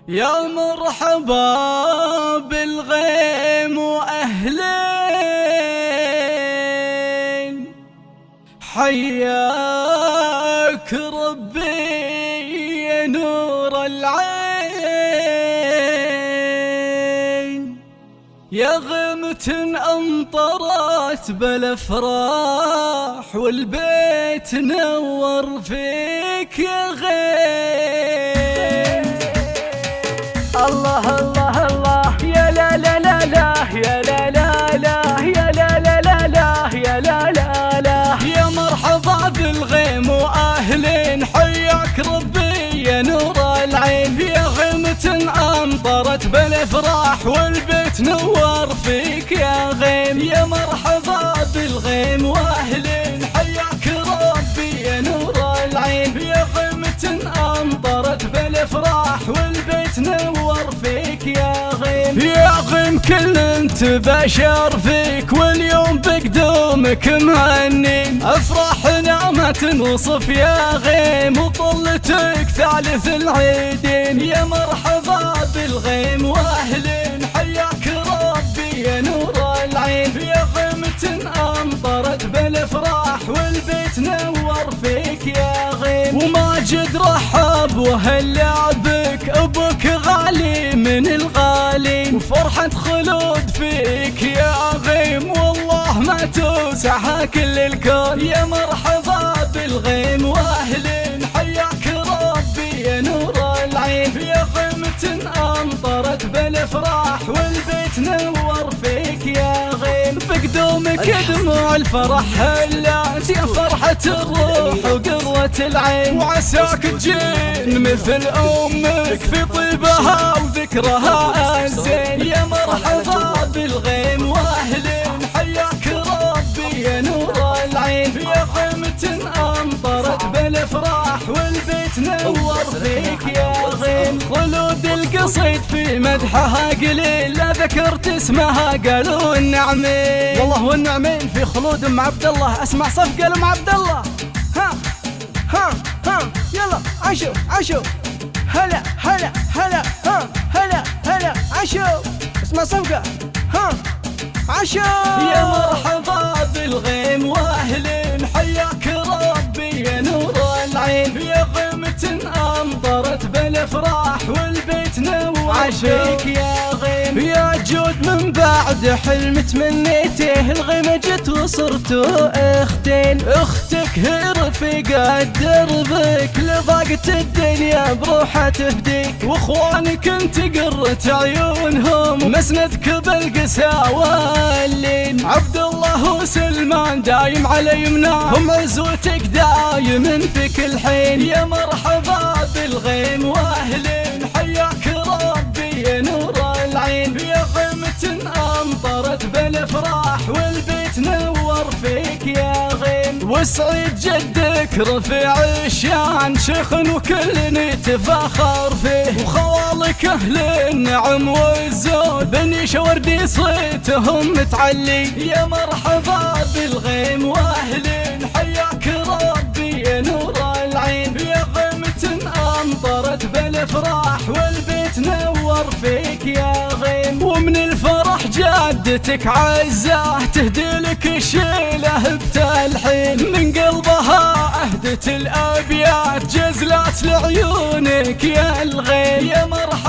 يا مرحبا بالغيم وأهلين، حياك ربي يا نور العين. يا غيمة أمطرت بالأفراح والبيت نور فيك يا غيم. الله الله الله يا لا لا لا لا يا لا لا لا يا لا لا لا لا يا لا لا لا. يا مرحبا بالغيم وأهلين، حياك ربي يا نور العين. يا غيمة أمطرت بالأفراح والبيت نور فيك يا غيم. يا مرحبا بالغيم وأهلين، حياك ربي يا نور العين. يا غيمة أمطرت بالأفراح والبيت نور فيك يا غيم. يا غيم كل تبشر فيك واليوم بقدومك مهنين. أفراحنا ما تنوصف يا غيم وطلتك ثالث العيدين. يا مرحبا بالغيم وأهلين، حياك ربي يا نور العين. يا غيمة أمطرت بالأفراح والبيت نور فيك يا غيم. وماجد رحب وهلا بك، أبوك غالي من الغالين، وفرحة خلود فيك يا غيم والله ما توسعها كل الكون. يا مرحبا بالغيم وأهلين، حياك ربي يا نور العين. يا غيمة أمطرت بالأفراح والبيت نور فيك يا غيم. بقدومك دموع الفرح هلات، يا فرحة الروح وقرة العين. وعساك تجين مثل أمك في طيبها وذكرها الزين. يا مرحبا بالغيم وأهلين، حياك ربي يا نور العين. يا غيمة أمطرت بالأفراح والبيت نور فيك يا غيم. خلود القصيد في مدحها قليل، لا ذكرت اسمها قالوا النعمين. والله والنعمين في خلود ام عبد الله، اسمع صفقة لام عبد الله. ها ها ها يلا عشو عشو هلا هلا هلا ها هلا هلا عشو اسمع صفقة ها عشو. يا مرحبا بالغيم وأهلين، حياك ربي يا نور العين. يا غيمة أمطرت بالأفراح والبيت نور فيك يا غيم. يا جود من بعد حلم تمنيته، الغيمة جت وصرتوا اختين. اختك هي رفيقة دربك، لضاقت الدنيا بروحها تفديك. واخوانك انت قرة عيونهم، مسندك بالقساوة اللين. عبد الله وسلمان دايم على يمناهم، عزوتك دايم في كل حين. يا مرحبا بالغيم وأهلين، حياك ربي يا نور العين. يا غيمة أمطرت بالأفراح والبيت نور فيك يا غيم. وسعيد جدك رفيع الشان، شيخ وكل يتفاخر فيه. وخوالك أهل النعم والزود، بني شوردي صيتهم متعلي. يا مرحبا بالغيم وأهلين، حياك ربي يا نور العين. يا غيمة أمطرت بالأفراح والبيت نور فيك يا غيم. ومن الفرح جادتك عزاه، تهدي لك الشيله بتلحين. من قلبها أهدت الأبيات، جزلات لعيونك يا الغيم. يا مرحبا